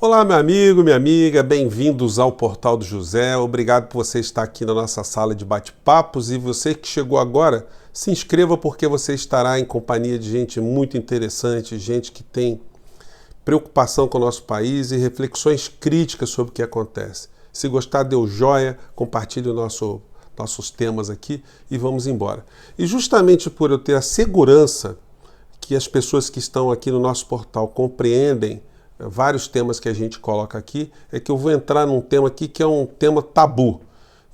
Olá, meu amigo, minha amiga, bem-vindos ao Portal do José. Obrigado por você estar aqui na nossa sala de bate-papos e você que chegou agora, se inscreva porque você estará em companhia de gente muito interessante, gente que tem preocupação com o nosso país e reflexões críticas sobre o que acontece. Se gostar, dê o joia, compartilhe nossos temas aqui e vamos embora. E justamente por eu ter a segurança que as pessoas que estão aqui no nosso portal compreendem vários temas que a gente coloca aqui, é que eu vou entrar num tema aqui que é um tema tabu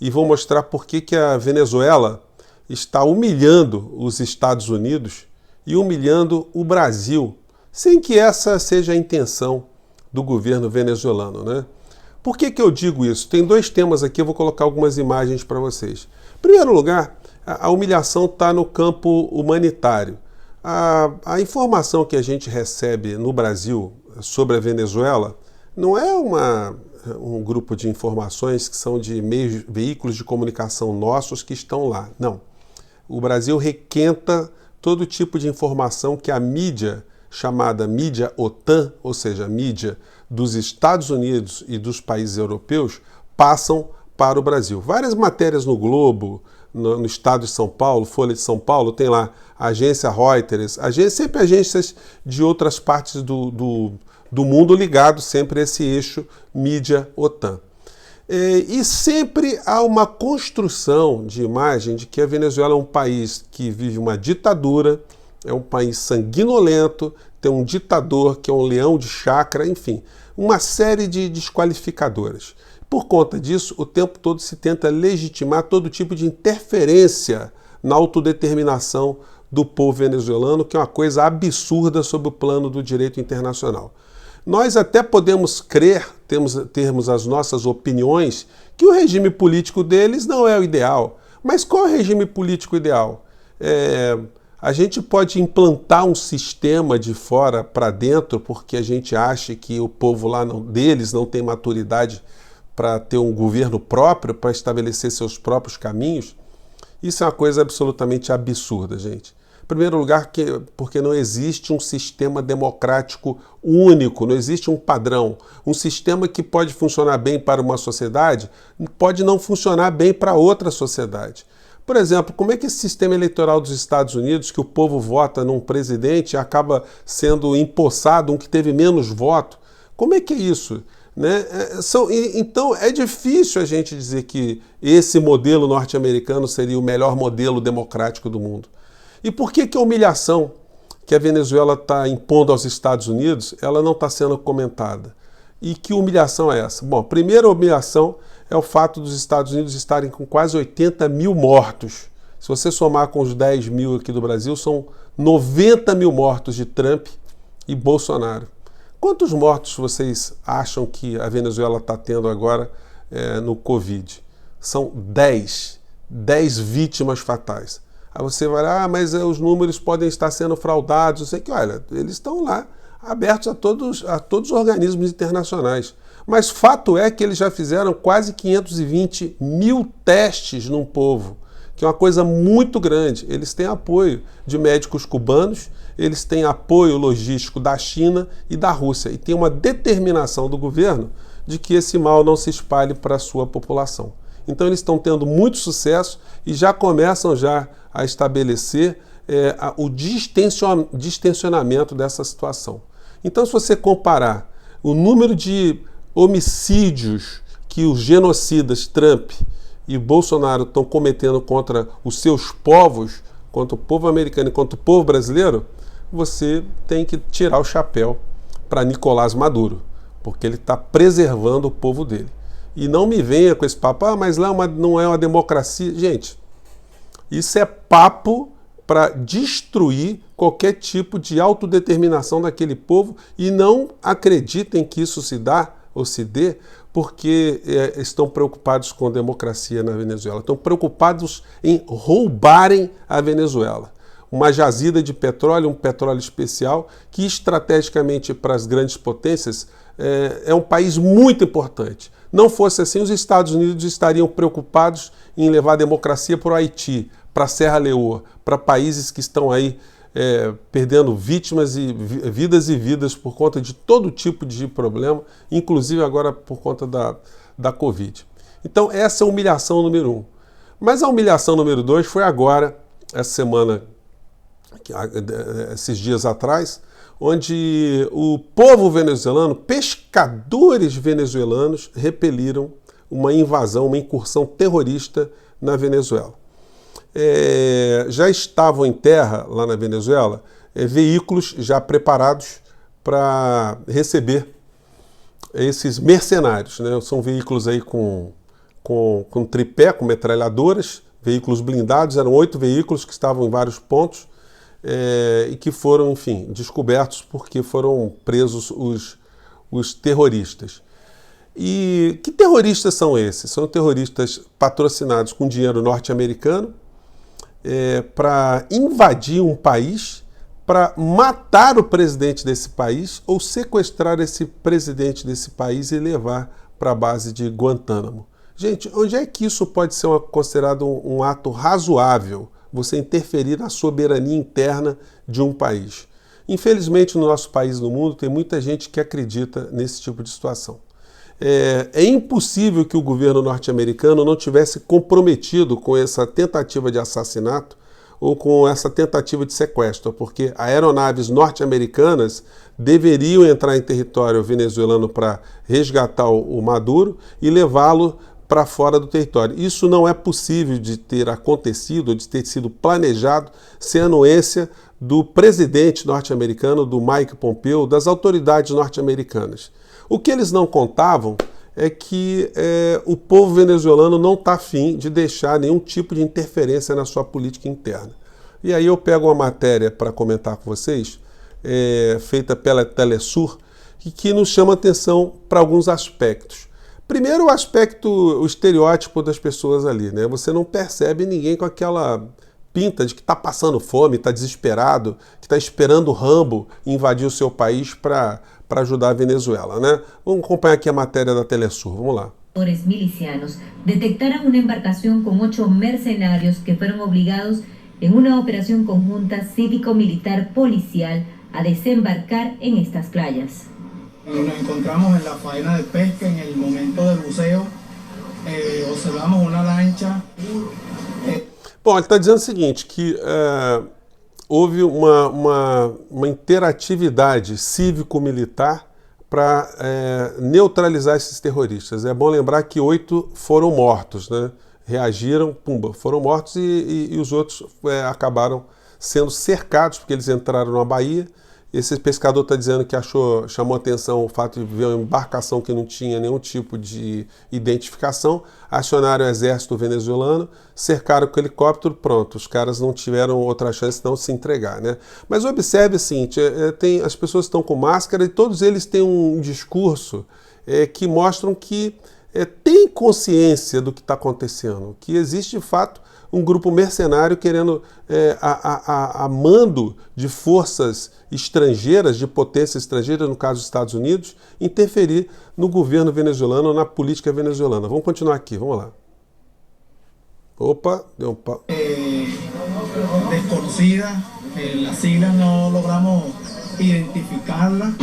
e vou mostrar por que a Venezuela está humilhando os Estados Unidos e humilhando o Brasil, sem que essa seja a intenção do governo venezuelano, né? Por que eu digo isso? Tem dois temas aqui, eu vou colocar algumas imagens para vocês. Em primeiro lugar, a humilhação está no campo humanitário. A informação que a gente recebe no Brasil sobre a Venezuela não é um grupo de informações que são de veículos de comunicação nossos que estão lá. Não. O Brasil requenta todo tipo de informação que a mídia, chamada mídia OTAN, ou seja, a mídia dos Estados Unidos e dos países europeus, passam para o Brasil. Várias matérias no Globo, no estado de São Paulo, Folha de São Paulo, tem lá a agência Reuters, sempre agências de outras partes do mundo ligado sempre a esse eixo mídia-OTAN. E sempre há uma construção de imagem de que a Venezuela é um país que vive uma ditadura, é um país sanguinolento, tem um ditador que é um leão de chácara, enfim, uma série de desqualificadoras. Por conta disso, o tempo todo se tenta legitimar todo tipo de interferência na autodeterminação do povo venezuelano, que é uma coisa absurda sob o plano do direito internacional. Nós até podemos crer, termos as nossas opiniões, que o regime político deles não é o ideal. Mas qual é o regime político ideal? A gente pode implantar um sistema de fora para dentro porque a gente acha que o povo lá deles não tem maturidade para ter um governo próprio, para estabelecer seus próprios caminhos. Isso é uma coisa absolutamente absurda, gente. Em primeiro lugar, porque não existe um sistema democrático único, não existe um padrão. Um sistema que pode funcionar bem para uma sociedade pode não funcionar bem para outra sociedade. Por exemplo, como é que esse sistema eleitoral dos Estados Unidos, que o povo vota num presidente e acaba sendo empossado um que teve menos voto, como é que é isso? Né? Então é difícil a gente dizer que esse modelo norte-americano seria o melhor modelo democrático do mundo. E por que a humilhação que a Venezuela está impondo aos Estados Unidos, ela não está sendo comentada? E que humilhação é essa? Bom, a primeira humilhação é o fato dos Estados Unidos estarem com quase 80 mil mortos. Se você somar com os 10 mil aqui do Brasil, são 90 mil mortos de Trump e Bolsonaro. Quantos mortos vocês acham que a Venezuela está tendo agora no Covid? São 10 vítimas fatais. Aí você vai lá, mas os números podem estar sendo fraudados. Eu sei que, olha, eles estão lá abertos a todos os organismos internacionais. Mas fato é que eles já fizeram quase 520 mil testes num povo, que é uma coisa muito grande. Eles têm apoio de médicos cubanos, eles têm apoio logístico da China e da Rússia. E tem uma determinação do governo de que esse mal não se espalhe para a sua população. Então eles estão tendo muito sucesso e já começam a estabelecer o distensionamento dessa situação. Então, se você comparar o número de homicídios que os genocidas Trump e Bolsonaro estão cometendo contra os seus povos, contra o povo americano e contra o povo brasileiro, você tem que tirar o chapéu para Nicolás Maduro, porque ele está preservando o povo dele. E não me venha com esse papo, mas lá não é uma democracia. Gente, isso é papo para destruir qualquer tipo de autodeterminação daquele povo e não acreditem que isso se dá ou se dê porque estão preocupados com democracia na Venezuela. Estão preocupados em roubarem a Venezuela. Uma jazida de petróleo, um petróleo especial, que estrategicamente para as grandes potências é um país muito importante. Não fosse assim, os Estados Unidos estariam preocupados em levar a democracia para o Haiti, para a Serra Leoa, para países que estão aí perdendo vítimas e vidas por conta de todo tipo de problema, inclusive agora por conta da Covid. Então essa é a humilhação número 1. Mas a humilhação número 2 foi agora, essa semana, esses dias atrás, onde o povo venezuelano, pescadores venezuelanos, repeliram uma invasão, uma incursão terrorista na Venezuela. Já estavam em terra, lá na Venezuela, veículos já preparados para receber esses mercenários, né? São veículos aí com tripé, com metralhadoras, veículos blindados, eram 8 veículos que estavam em vários pontos, e que foram, enfim, descobertos porque foram presos os terroristas. E que terroristas são esses? São terroristas patrocinados com dinheiro norte-americano para invadir um país, para matar o presidente desse país ou sequestrar esse presidente desse país e levar para a base de Guantánamo. Gente, onde é que isso pode ser considerado um ato razoável? Você interferir na soberania interna de um país. Infelizmente, no nosso país e no mundo, tem muita gente que acredita nesse tipo de situação. É impossível que o governo norte-americano não tivesse comprometido com essa tentativa de assassinato ou com essa tentativa de sequestro, porque aeronaves norte-americanas deveriam entrar em território venezuelano para resgatar o Maduro e levá-lo para fora do território. Isso não é possível de ter acontecido, de ter sido planejado, sem a anuência do presidente norte-americano, do Mike Pompeo, das autoridades norte-americanas. O que eles não contavam é que o povo venezuelano não está afim de deixar nenhum tipo de interferência na sua política interna. E aí eu pego uma matéria para comentar com vocês, feita pela Telesur, que nos chama atenção para alguns aspectos. Primeiro, o estereótipo das pessoas ali, né? Você não percebe ninguém com aquela pinta de que está passando fome, está desesperado, que está esperando o Rambo invadir o seu país para ajudar a Venezuela, né? Vamos acompanhar aqui a matéria da Telesur, vamos lá. Milicianos detectaram uma embarcação com 8 mercenários que foram obrigados em uma operação conjunta cívico-militar policial a desembarcar em estas playas. Nos encontramos en la faena de pesca, en el momento del buceo, observamos una lancha. Bom, ele está dizendo o seguinte, que houve uma interatividade cívico-militar para neutralizar esses terroristas. É bom lembrar que 8 foram mortos, né? Reagiram, pumba, foram mortos e os outros acabaram sendo cercados porque eles entraram na Bahia. Esse pescador está dizendo que chamou atenção o fato de ver uma embarcação que não tinha nenhum tipo de identificação, acionaram o exército venezuelano, cercaram com o helicóptero, pronto, os caras não tiveram outra chance de não se entregar, né? Mas observe o seguinte, as pessoas estão com máscara e todos eles têm um discurso que mostram que têm consciência do que está acontecendo, que existe de fato um grupo mercenário querendo, a mando de forças estrangeiras, de potência estrangeira, no caso dos Estados Unidos, interferir no governo venezuelano, na política venezuelana. Vamos continuar aqui, vamos lá. Opa, deu um pau. Desconocida, las siglas no logramos identificarla.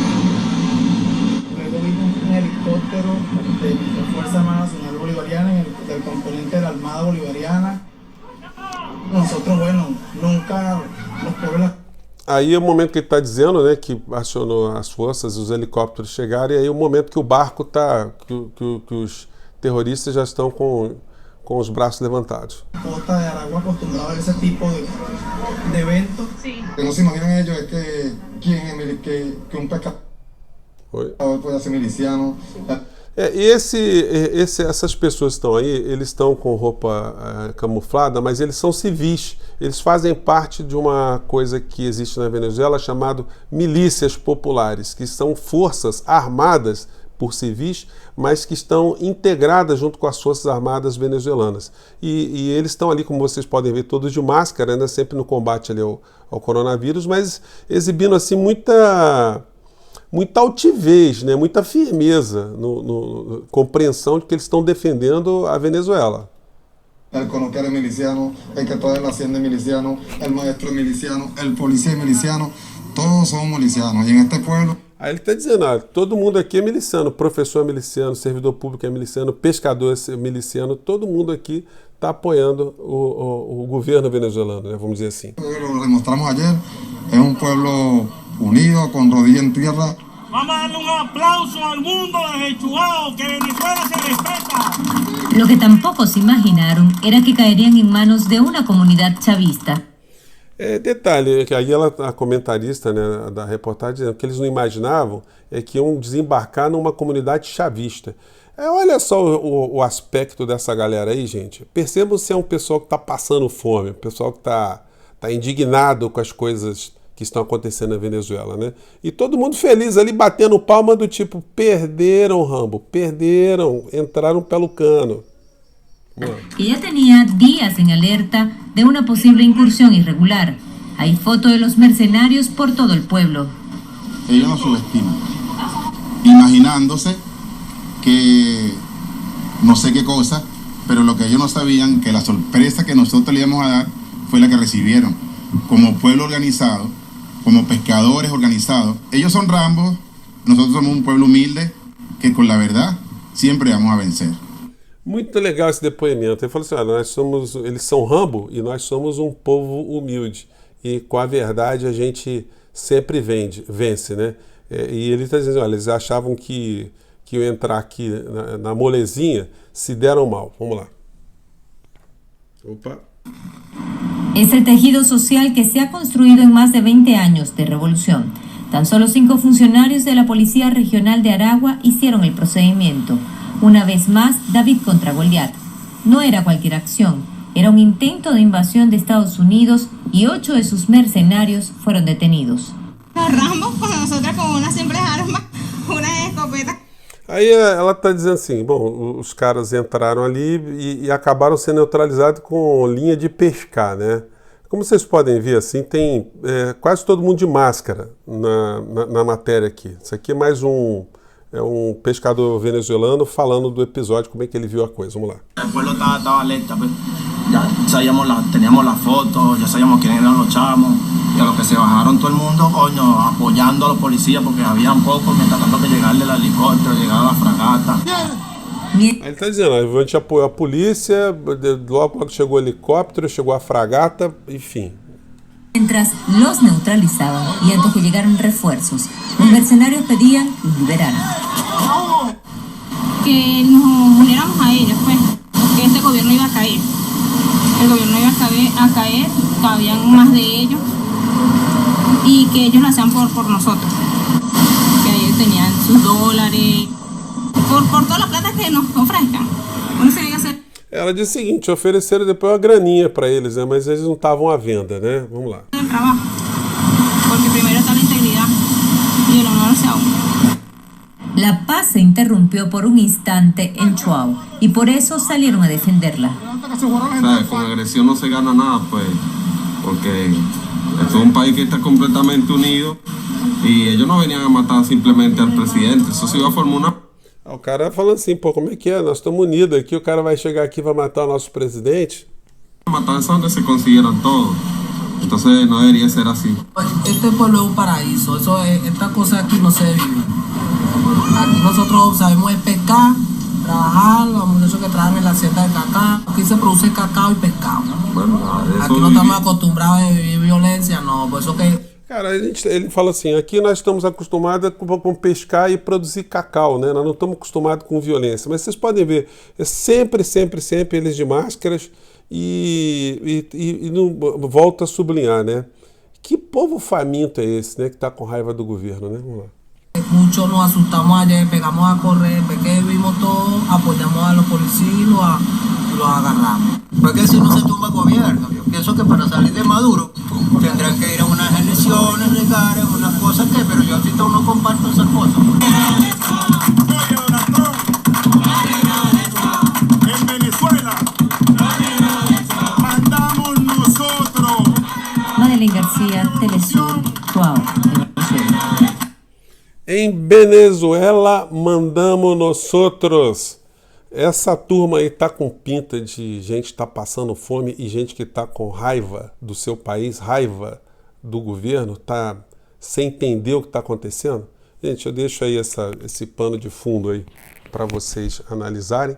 Luego vino un helicóptero de nuestra Fuerza Armada Nacional Bolivariana, del componente de la Armada Bolivariana. Nosotros, bueno, nunca nos pegó. Aí é o momento que ele está dizendo, né, que acionou as forças, os helicópteros chegaram, e aí é o momento que o barco está, que os terroristas já estão com os braços levantados. Costa de Aragua acostumbrado a esse tipo de evento. Sí. Que no se imaginan ellos es que um pescador pueda ser miliciano. Essas pessoas que estão aí, eles estão com roupa camuflada, mas eles são civis. Eles fazem parte de uma coisa que existe na Venezuela chamado milícias populares, que são forças armadas por civis, mas que estão integradas junto com as forças armadas venezuelanas. E eles estão ali, como vocês podem ver, todos de máscara, né, sempre no combate ali ao coronavírus, mas exibindo assim muita altivez, né? Muita firmeza, compreensão de que eles estão defendendo a Venezuela. El coloquial es miliciano, el que trae la hacienda es miliciano, el maestro es miliciano, el policía es miliciano, todos somos milicianos. Y en este pueblo... Aí ele está dizendo, todo mundo aqui é miliciano, professor é miliciano, servidor público é miliciano, pescador é miliciano, todo mundo aqui está apoiando o governo venezuelano, né, vamos dizer assim. Lo demostramos ayer, es un pueblo unido, con rodilla en tierra. Vamos a darle un aplauso al mundo desde Chuao, que Venezuela se respeta. Lo que tampoco se imaginaron era que caerían en manos de una comunidad chavista. Detalhe, que aí a comentarista, né, da reportagem dizendo que eles não imaginavam que iam desembarcar numa comunidade chavista. Olha só o aspecto dessa galera aí, gente. Percebam se é um pessoal que está passando fome, um pessoal que está indignado com as coisas que estão acontecendo na Venezuela, né? E todo mundo feliz ali, batendo palma do tipo, perderam, Rambo, perderam, entraram pelo cano. Que ya tenía días en alerta de una posible incursión irregular. Hay fotos de los mercenarios por todo el pueblo. Ellos nos subestiman, imaginándose que no sé qué cosa, pero lo que ellos no sabían, que la sorpresa que nosotros le íbamos a dar fue la que recibieron. Como pueblo organizado, como pescadores organizados, ellos son Rambos, nosotros somos un pueblo humilde que con la verdad siempre vamos a vencer. Muito legal esse depoimento. Ele falou assim, eles são Rambo e nós somos um povo humilde. E com a verdade a gente sempre vence, né? E ele está dizendo, olha, eles achavam que iam entrar aqui na molezinha, se deram mal. Vamos lá. Opa. Es el tejido social que se ha construido en más de 20 años de revolución. Tan solo 5 funcionarios de la Policía Regional de Aragua hicieron el procedimiento. Una vez más, David contra Goliat. No era cualquier acción, era un intento de invasión de Estados Unidos y 8 de sus mercenarios fueron detenidos. Los Rambos con nosotros con unas simples armas, una escopeta. Aí ela está dizendo assim, bom, os caras entraram ali e acabaram sendo neutralizados com linha de pescar, né? Como vocês podem ver, assim, tem quase todo mundo de máscara na matéria aqui. Isso aqui é mais um pescador venezuelano falando do episódio, como é que ele viu a coisa. Vamos lá. El pueblo estaba alerta, pues. Ya sabíamos teníamos la foto, ya sabíamos quiénes eran los chamos, y a los que se bajaron todo el mundo, coño, apoyando a los policías, porque habían pocos, mientras tanto que llegarle el helicóptero, llegar la fragata. Aí ele está dizendo, a gente apoiou a polícia, logo chegou o helicóptero, chegou a fragata, enfim. Mientras los neutralizaban y antes que llegaran refuerzos, los mercenarios pedían que los liberaran. Que nos uniéramos a ellos, pues, que este gobierno iba a caer. El gobierno iba a caer, cabían más de ellos, y que ellos lo hacían por nosotros. Que ellos tenían sus dólares, por toda la plata que nos ofrezcan. Uno se debe hacer. Ela diz o seguinte, ofereceram depois uma graninha para eles, né? Mas eles não estavam à venda, né? Vamos lá. El trabajo, porque primero está la integridad y el honor hacia uno. La paz se interrumpió por un instante en Chuao y por eso salieron a defenderla. ¿Sabes? Con agresión no se gana nada, pues, porque esto es un país que está completamente unido y ellos no venían a matar simplemente al presidente, eso se iba a formar una... O cara falando assim, pô, como é que é? Nós estamos unidos aqui, o cara vai chegar aqui e vai matar o nosso presidente? Matanza donde se consiguieron todo, entonces no debería ser así. Este pueblo es un paraíso, esta cosa aquí no se vive. Aquí nosotros sabemos pescar, trabajar, los muchachos que trabajan en la hacienda de cacao. Aquí se produce cacao y pescado. Bueno, aquí no estamos acostumbrados a vivir violencia, no, por eso que... Cara, ele fala assim, aqui nós estamos acostumados com pescar e produzir cacau, né? Nós não estamos acostumados com violência. Mas vocês podem ver, é sempre eles de máscaras e não volta a sublinhar, né? Que povo faminto é esse, né? Que está com raiva do governo, né? Vamos lá. Muchos nos asustamos ayer, pegamos a correr, porque vimos todo, apoyamos a los policías y los agarramos. Porque si no se tumba el gobierno, yo pienso que para salir de Maduro tendrán que ir a unas elecciones, legales, unas cosas que, pero yo ahorita no comparto esas cosas. En Venezuela, mandamos nosotros. Madeleine García, Telesur, Chuao, Venezuela. Em Venezuela, mandamos nosotros. Essa turma aí tá com pinta de gente que tá passando fome e gente que tá com raiva do seu país, raiva do governo, tá sem entender o que está acontecendo. Gente, eu deixo aí esse pano de fundo aí para vocês analisarem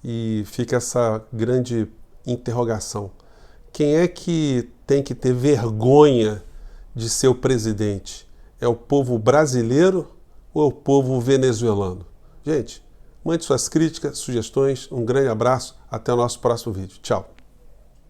e fica essa grande interrogação. Quem é que tem que ter vergonha de ser o presidente? É o povo brasileiro ou é o povo venezuelano? Gente, mande suas críticas, sugestões, um grande abraço, até o nosso próximo vídeo. Tchau!